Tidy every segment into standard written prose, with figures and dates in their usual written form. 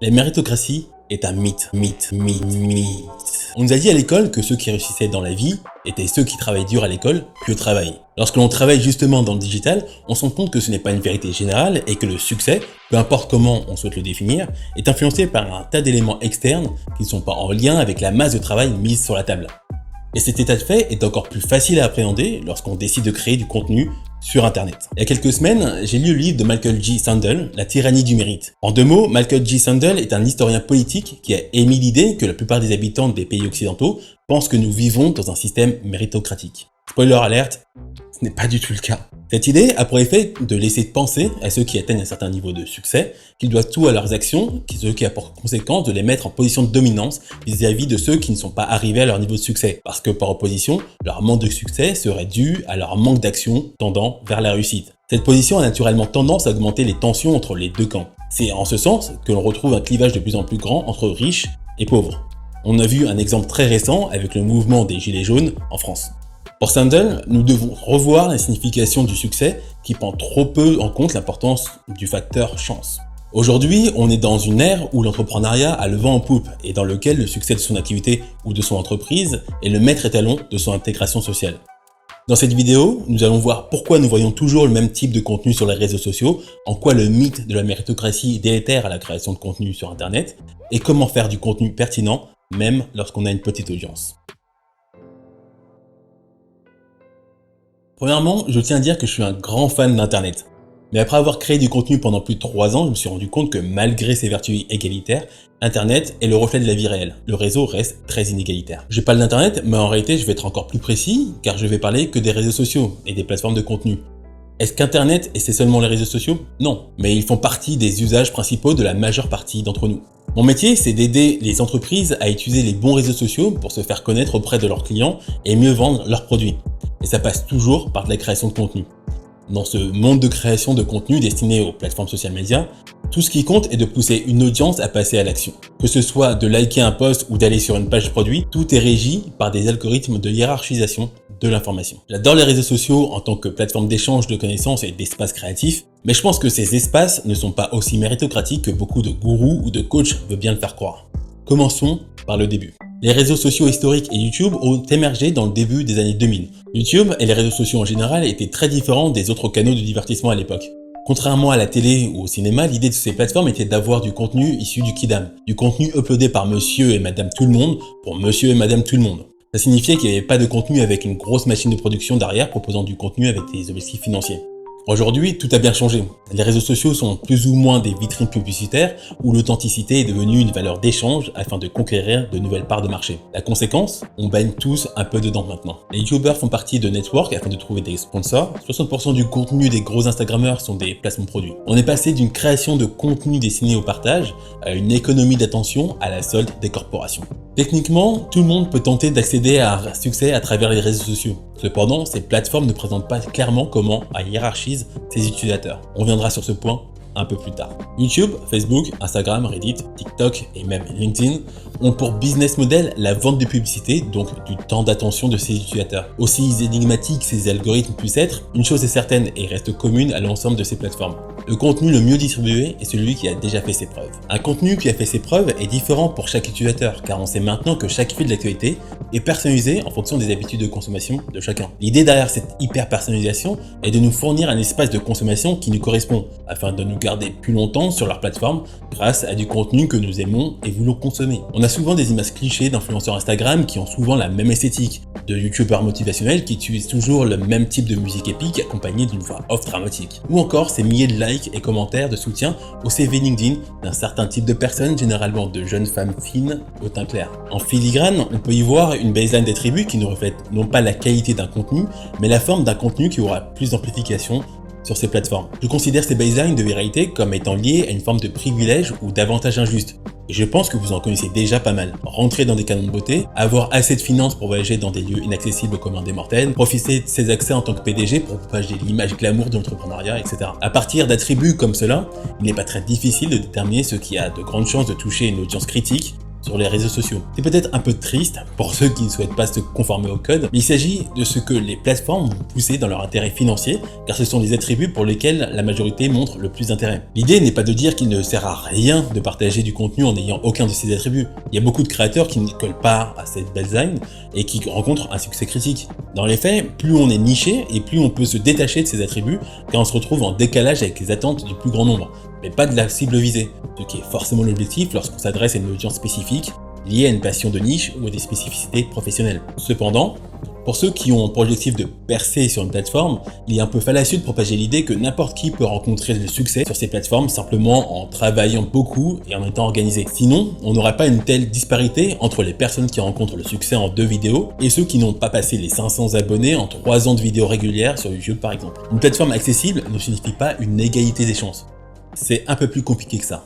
La méritocratie est un mythe. On nous a dit à l'école que ceux qui réussissaient dans la vie étaient ceux qui travaillent dur à l'école puis au travail. Lorsque l'on travaille justement dans le digital, on se rend compte que ce n'est pas une vérité générale et que le succès, peu importe comment on souhaite le définir, est influencé par un tas d'éléments externes qui ne sont pas en lien avec la masse de travail mise sur la table. Et cet état de fait est encore plus facile à appréhender lorsqu'on décide de créer du contenu sur Internet. Il y a quelques semaines, j'ai lu le livre de Malcolm G. Sandel, La tyrannie du mérite. En 2 mots, Malcolm G. Sandel est un historien politique qui a émis l'idée que la plupart des habitants des pays occidentaux pensent que nous vivons dans un système méritocratique. Spoiler alerte, ce n'est pas du tout le cas. Cette idée a pour effet de laisser penser à ceux qui atteignent un certain niveau de succès qu'ils doivent tout à leurs actions, ce qui a pour conséquence de les mettre en position de dominance vis-à-vis de ceux qui ne sont pas arrivés à leur niveau de succès, parce que par opposition, leur manque de succès serait dû à leur manque d'action tendant vers la réussite. Cette position a naturellement tendance à augmenter les tensions entre les deux camps. C'est en ce sens que l'on retrouve un clivage de plus en plus grand entre riches et pauvres. On a vu un exemple très récent avec le mouvement des Gilets jaunes en France. Pour Sandel, nous devons revoir la signification du succès qui prend trop peu en compte l'importance du facteur chance. Aujourd'hui, on est dans une ère où l'entrepreneuriat a le vent en poupe et dans lequel le succès de son activité ou de son entreprise est le maître étalon de son intégration sociale. Dans cette vidéo, nous allons voir pourquoi nous voyons toujours le même type de contenu sur les réseaux sociaux, en quoi le mythe de la méritocratie est délétère à la création de contenu sur Internet et comment faire du contenu pertinent même lorsqu'on a une petite audience. Premièrement, je tiens à dire que je suis un grand fan d'Internet. Mais après avoir créé du contenu pendant plus de 3 ans, je me suis rendu compte que malgré ses vertus égalitaires, Internet est le reflet de la vie réelle. Le réseau reste très inégalitaire. Je parle d'Internet, mais en réalité je vais être encore plus précis, car je vais parler que des réseaux sociaux et des plateformes de contenu. Est-ce qu'Internet et c'est seulement les réseaux sociaux? Non, mais ils font partie des usages principaux de la majeure partie d'entre nous. Mon métier, c'est d'aider les entreprises à utiliser les bons réseaux sociaux pour se faire connaître auprès de leurs clients et mieux vendre leurs produits. Et ça passe toujours par de la création de contenu. Dans ce monde de création de contenu destiné aux plateformes social médias, tout ce qui compte est de pousser une audience à passer à l'action. Que ce soit de liker un post ou d'aller sur une page produit, tout est régi par des algorithmes de hiérarchisation de l'information. J'adore les réseaux sociaux en tant que plateforme d'échange de connaissances et d'espaces créatifs, mais je pense que ces espaces ne sont pas aussi méritocratiques que beaucoup de gourous ou de coachs veulent bien le faire croire. Commençons par le début. Les réseaux sociaux historiques et YouTube ont émergé dans le début des années 2000. YouTube et les réseaux sociaux en général étaient très différents des autres canaux de divertissement à l'époque. Contrairement à la télé ou au cinéma, l'idée de ces plateformes était d'avoir du contenu issu du kidam, du contenu uploadé par monsieur et madame tout le monde pour monsieur et madame tout le monde. Ça signifiait qu'il n'y avait pas de contenu avec une grosse machine de production derrière proposant du contenu avec des objectifs financiers. Aujourd'hui, tout a bien changé. Les réseaux sociaux sont plus ou moins des vitrines publicitaires où l'authenticité est devenue une valeur d'échange afin de conquérir de nouvelles parts de marché. La conséquence, on baigne tous un peu dedans maintenant. Les youtubeurs font partie de networks afin de trouver des sponsors. 60% du contenu des gros instagrammeurs sont des placements de produits. On est passé d'une création de contenu destiné au partage à une économie d'attention à la solde des corporations. Techniquement, tout le monde peut tenter d'accéder à un succès à travers les réseaux sociaux. Cependant, ces plateformes ne présentent pas clairement comment elles hiérarchisent ses utilisateurs. On reviendra sur ce point un peu plus tard. YouTube, Facebook, Instagram, Reddit, TikTok et même LinkedIn ont pour business model la vente de publicité, donc du temps d'attention de ses utilisateurs. Aussi énigmatiques ces algorithmes puissent être, une chose est certaine et reste commune à l'ensemble de ces plateformes. Le contenu le mieux distribué est celui qui a déjà fait ses preuves. Un contenu qui a fait ses preuves est différent pour chaque utilisateur, car on sait maintenant que chaque fil de l'actualité est personnalisé en fonction des habitudes de consommation de chacun. L'idée derrière cette hyper-personnalisation est de nous fournir un espace de consommation qui nous correspond, afin de nous garder plus longtemps sur leur plateforme grâce à du contenu que nous aimons et voulons consommer. On a souvent des images clichés d'influenceurs Instagram qui ont souvent la même esthétique, de youtubeurs motivationnels qui utilisent toujours le même type de musique épique accompagnée d'une voix off dramatique, ou encore ces milliers de likes et commentaires de soutien au CV LinkedIn d'un certain type de personnes, généralement de jeunes femmes fines au teint clair. En filigrane, on peut y voir une baseline d'attributs qui nous reflète non pas la qualité d'un contenu, mais la forme d'un contenu qui aura plus d'amplification sur ces plateformes. Je considère ces baselines de viralité comme étant liées à une forme de privilège ou d'avantage injuste. Et je pense que vous en connaissez déjà pas mal. Rentrer dans des canons de beauté, avoir assez de finances pour voyager dans des lieux inaccessibles au commun des mortels, profiter de ses accès en tant que PDG pour propager l'image glamour de l'entrepreneuriat, etc. À partir d'attributs comme cela, il n'est pas très difficile de déterminer ce qui a de grandes chances de toucher une audience critique, sur les réseaux sociaux. C'est peut-être un peu triste pour ceux qui ne souhaitent pas se conformer au code, mais il s'agit de ce que les plateformes vont pousser dans leur intérêt financier, car ce sont les attributs pour lesquels la majorité montre le plus d'intérêt. L'idée n'est pas de dire qu'il ne sert à rien de partager du contenu en n'ayant aucun de ces attributs. Il y a beaucoup de créateurs qui ne collent pas à cette baseline et qui rencontrent un succès critique. Dans les faits, plus on est niché et plus on peut se détacher de ces attributs, car on se retrouve en décalage avec les attentes du plus grand nombre, mais pas de la cible visée, ce qui est forcément l'objectif lorsqu'on s'adresse à une audience spécifique, liée à une passion de niche ou à des spécificités professionnelles. Cependant, pour ceux qui ont pour objectif de percer sur une plateforme, il est un peu fallacieux de propager l'idée que n'importe qui peut rencontrer le succès sur ces plateformes simplement en travaillant beaucoup et en étant organisé. Sinon, on n'aurait pas une telle disparité entre les personnes qui rencontrent le succès en 2 vidéos et ceux qui n'ont pas passé les 500 abonnés en 3 ans de vidéos régulières sur YouTube par exemple. Une plateforme accessible ne signifie pas une égalité des chances. C'est un peu plus compliqué que ça.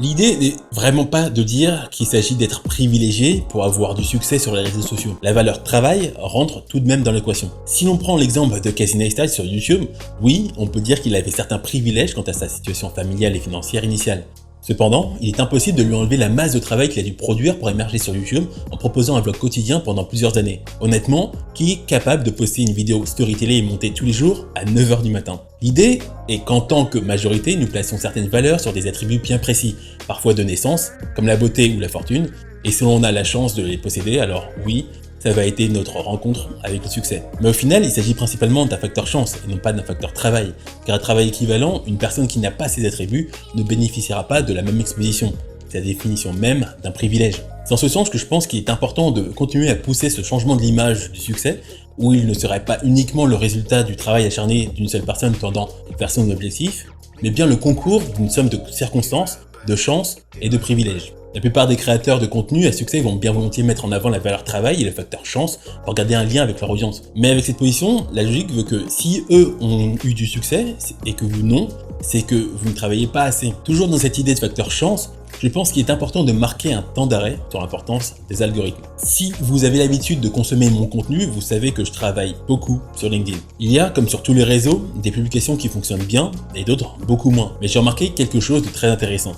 L'idée n'est vraiment pas de dire qu'il s'agit d'être privilégié pour avoir du succès sur les réseaux sociaux. La valeur travail rentre tout de même dans l'équation. Si l'on prend l'exemple de Casey Neistat sur YouTube, oui, on peut dire qu'il avait certains privilèges quant à sa situation familiale et financière initiale. Cependant, il est impossible de lui enlever la masse de travail qu'il a dû produire pour émerger sur YouTube en proposant un vlog quotidien pendant plusieurs années. Honnêtement, qui est capable de poster une vidéo storytellée et montée tous les jours à 9 h du matin? L'idée est qu'en tant que majorité, nous plaçons certaines valeurs sur des attributs bien précis, parfois de naissance, comme la beauté ou la fortune, et si l'on a la chance de les posséder, alors oui, ça va être notre rencontre avec le succès. Mais au final, il s'agit principalement d'un facteur chance et non pas d'un facteur travail. Car à travail équivalent, une personne qui n'a pas ces attributs ne bénéficiera pas de la même exposition. C'est la définition même d'un privilège. C'est en ce sens que je pense qu'il est important de continuer à pousser ce changement de l'image du succès, où il ne serait pas uniquement le résultat du travail acharné d'une seule personne tendant vers son objectif, mais bien le concours d'une somme de circonstances, de chances et de privilèges. La plupart des créateurs de contenu à succès vont bien volontiers mettre en avant la valeur travail et le facteur chance pour garder un lien avec leur audience. Mais avec cette position, la logique veut que si eux ont eu du succès et que vous non, c'est que vous ne travaillez pas assez. Toujours dans cette idée de facteur chance, je pense qu'il est important de marquer un temps d'arrêt sur l'importance des algorithmes. Si vous avez l'habitude de consommer mon contenu, vous savez que je travaille beaucoup sur LinkedIn. Il y a, comme sur tous les réseaux, des publications qui fonctionnent bien et d'autres beaucoup moins. Mais j'ai remarqué quelque chose de très intéressant.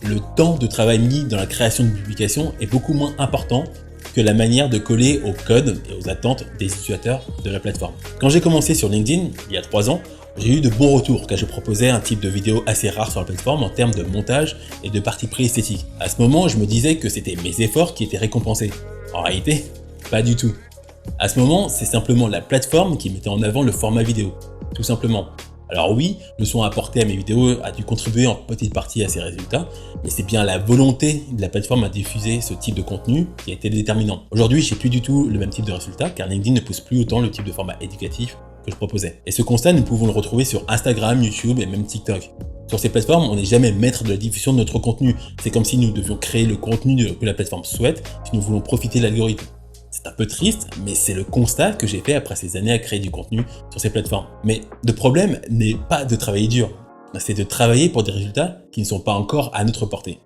Le temps de travail mis dans la création de publications est beaucoup moins important que la manière de coller au code et aux attentes des utilisateurs de la plateforme. Quand j'ai commencé sur LinkedIn, il y a 3 ans, j'ai eu de bons retours car je proposais un type de vidéo assez rare sur la plateforme en termes de montage et de parti pris esthétique. À ce moment, je me disais que c'était mes efforts qui étaient récompensés. En réalité, pas du tout. À ce moment, c'est simplement la plateforme qui mettait en avant le format vidéo, tout simplement. Alors oui, le son apporté à mes vidéos a dû contribuer en petite partie à ces résultats, mais c'est bien la volonté de la plateforme à diffuser ce type de contenu qui a été déterminant. Aujourd'hui, j'ai plus du tout le même type de résultat car LinkedIn ne pousse plus autant le type de format éducatif que je proposais. Et ce constat, nous pouvons le retrouver sur Instagram, YouTube et même TikTok. Sur ces plateformes, on n'est jamais maître de la diffusion de notre contenu. C'est comme si nous devions créer le contenu que la plateforme souhaite si nous voulons profiter de l'algorithme. C'est un peu triste, mais c'est le constat que j'ai fait après ces années à créer du contenu sur ces plateformes. Mais le problème n'est pas de travailler dur, c'est de travailler pour des résultats qui ne sont pas encore à notre portée.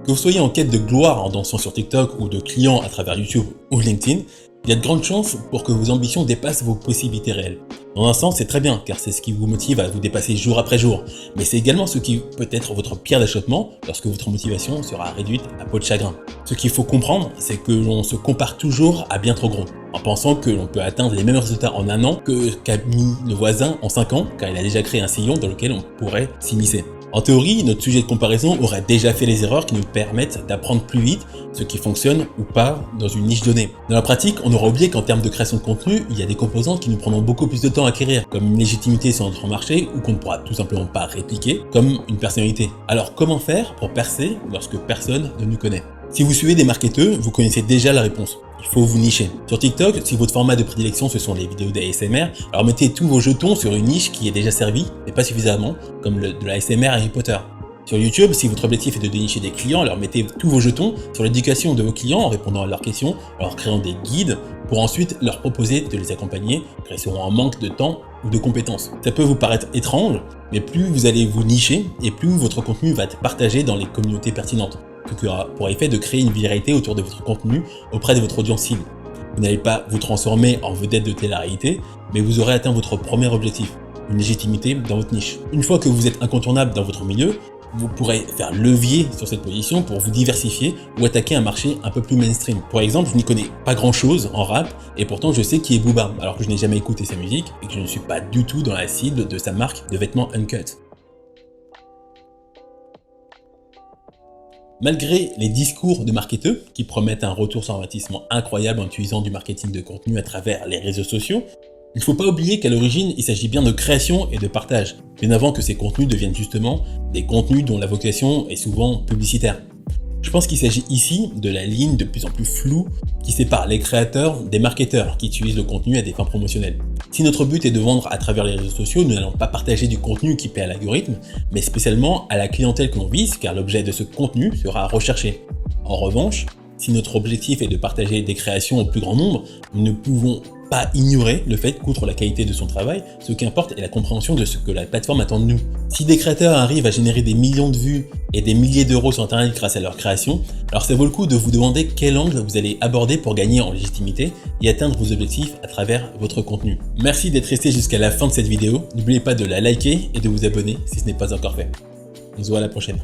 Que vous soyez en quête de gloire en dansant sur TikTok ou de clients à travers YouTube ou LinkedIn, il y a de grandes chances pour que vos ambitions dépassent vos possibilités réelles. Dans un sens, c'est très bien, car c'est ce qui vous motive à vous dépasser jour après jour. Mais c'est également ce qui peut être votre pierre d'achoppement lorsque votre motivation sera réduite à peau de chagrin. Ce qu'il faut comprendre, c'est que l'on se compare toujours à bien trop gros, en pensant que l'on peut atteindre les mêmes résultats en 1 an qu'a mis le voisin en 5 ans, car il a déjà créé un sillon dans lequel on pourrait s'immiscer. En théorie, notre sujet de comparaison aurait déjà fait les erreurs qui nous permettent d'apprendre plus vite ce qui fonctionne ou pas dans une niche donnée. Dans la pratique, on aura oublié qu'en termes de création de contenu, il y a des composantes qui nous prendront beaucoup plus de temps à acquérir, comme une légitimité sur notre marché ou qu'on ne pourra tout simplement pas répliquer, comme une personnalité. Alors comment faire pour percer lorsque personne ne nous connaît? Si vous suivez des marketeurs, vous connaissez déjà la réponse. Il faut vous nicher. Sur TikTok, si votre format de prédilection ce sont les vidéos d'ASMR, alors mettez tous vos jetons sur une niche qui est déjà servie, mais pas suffisamment, comme de l'ASMR Harry Potter. Sur YouTube, si votre objectif est de dénicher des clients, alors mettez tous vos jetons sur l'éducation de vos clients en répondant à leurs questions, en leur créant des guides, pour ensuite leur proposer de les accompagner, car ils seront en manque de temps ou de compétences. Ça peut vous paraître étrange, mais plus vous allez vous nicher, et plus votre contenu va être partagé dans les communautés pertinentes, ce qui aura pour effet de créer une viralité autour de votre contenu auprès de votre audience cible. Vous n'allez pas vous transformer en vedette de télé-réalité, mais vous aurez atteint votre premier objectif, une légitimité dans votre niche. Une fois que vous êtes incontournable dans votre milieu, vous pourrez faire levier sur cette position pour vous diversifier ou attaquer un marché un peu plus mainstream. Par exemple, je n'y connais pas grand chose en rap et pourtant je sais qui est Booba, alors que je n'ai jamais écouté sa musique et que je ne suis pas du tout dans la cible de sa marque de vêtements Uncut. Malgré les discours de marketeurs qui promettent un retour sur investissement incroyable en utilisant du marketing de contenu à travers les réseaux sociaux, il ne faut pas oublier qu'à l'origine, il s'agit bien de création et de partage, bien avant que ces contenus deviennent justement des contenus dont la vocation est souvent publicitaire. Je pense qu'il s'agit ici de la ligne de plus en plus floue qui sépare les créateurs des marketeurs qui utilisent le contenu à des fins promotionnelles. Si notre but est de vendre à travers les réseaux sociaux, nous n'allons pas partager du contenu qui plaît à l'algorithme, mais spécialement à la clientèle que l'on vise, car l'objet de ce contenu sera recherché. En revanche, si notre objectif est de partager des créations au plus grand nombre, nous ne pouvons pas ignorer le fait qu'outre la qualité de son travail, ce qui importe est la compréhension de ce que la plateforme attend de nous. Si des créateurs arrivent à générer des millions de vues et des milliers d'euros sur internet grâce à leur création, alors ça vaut le coup de vous demander quel angle vous allez aborder pour gagner en légitimité et atteindre vos objectifs à travers votre contenu. Merci d'être resté jusqu'à la fin de cette vidéo, n'oubliez pas de la liker et de vous abonner si ce n'est pas encore fait. On se voit à la prochaine.